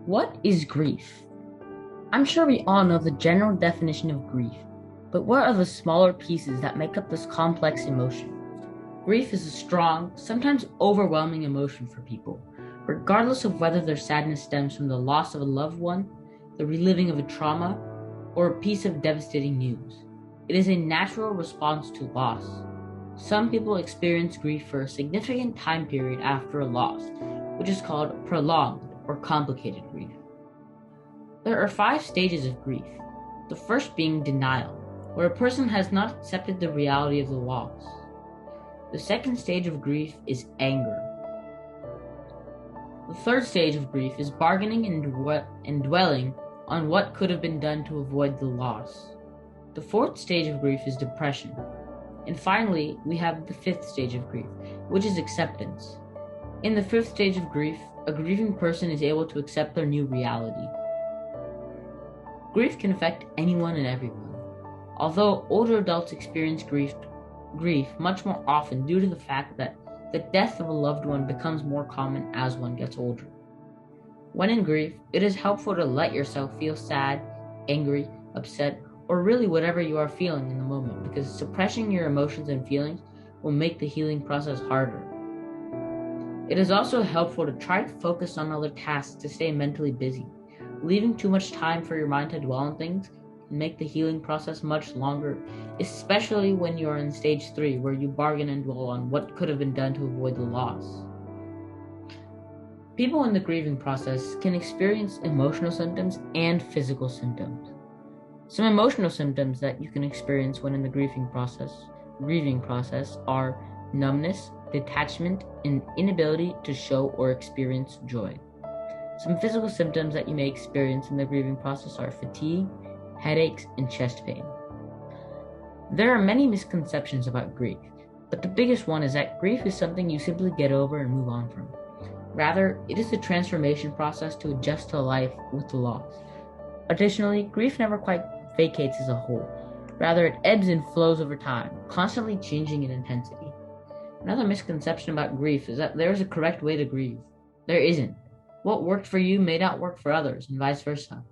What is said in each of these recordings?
What is grief? I'm sure we all know the general definition of grief, but what are the smaller pieces that make up this complex emotion? Grief is a strong, sometimes overwhelming emotion for people, regardless of whether their sadness stems from the loss of a loved one, the reliving of a trauma, or a piece of devastating news. It is a natural response to loss. Some people experience grief for a significant time period after a loss, which is called prolonged or complicated grief. There are 5 stages of grief, the first being denial, where a person has not accepted the reality of the loss. The second stage of grief is anger. The third stage of grief is bargaining and dwelling on what could have been done to avoid the loss. The fourth stage of grief is depression. And finally, we have the fifth stage of grief, which is acceptance. In the fifth stage of grief, a grieving person is able to accept their new reality. Grief can affect anyone and everyone. Although older adults experience grief much more often due to the fact that the death of a loved one becomes more common as one gets older. When in grief, it is helpful to let yourself feel sad, angry, upset, or really whatever you are feeling in the moment, because suppressing your emotions and feelings will make the healing process harder. It is also helpful to try to focus on other tasks to stay mentally busy. Leaving too much time for your mind to dwell on things can make the healing process much longer, especially when you are in stage 3, where you bargain and dwell on what could have been done to avoid the loss. People in the grieving process can experience emotional symptoms and physical symptoms. Some emotional symptoms that you can experience when in the grieving process are numbness, detachment, and inability to show or experience joy. Some physical symptoms that you may experience in the grieving process are fatigue, headaches, and chest pain. There are many misconceptions about grief, but the biggest one is that grief is something you simply get over and move on from. Rather, it is a transformation process to adjust to life with the loss. Additionally, grief never quite vacates as a whole. Rather, it ebbs and flows over time, constantly changing in intensity. Another misconception about grief is that there is a correct way to grieve. There isn't. What worked for you may not work for others, and vice versa.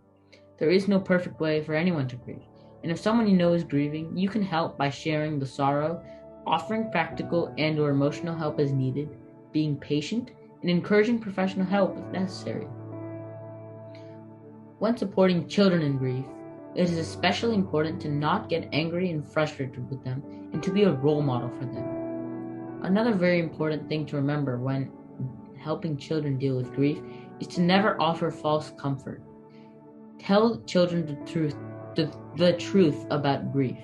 There is no perfect way for anyone to grieve. And if someone you know is grieving, you can help by sharing the sorrow, offering practical and/or emotional help as needed, being patient, and encouraging professional help if necessary. When supporting children in grief, it is especially important to not get angry and frustrated with them and to be a role model for them. Another very important thing to remember when helping children deal with grief is to never offer false comfort. Tell children the truth about grief,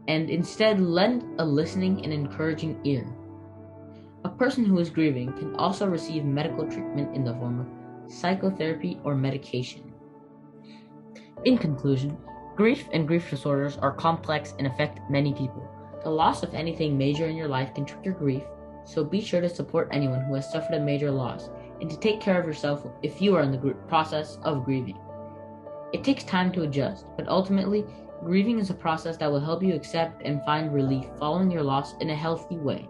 and instead lend a listening and encouraging ear. A person who is grieving can also receive medical treatment in the form of psychotherapy or medication. In conclusion, grief and grief disorders are complex and affect many people. The loss of anything major in your life can trigger grief, so be sure to support anyone who has suffered a major loss and to take care of yourself if you are in the process of grieving. It takes time to adjust, but ultimately, grieving is a process that will help you accept and find relief following your loss in a healthy way.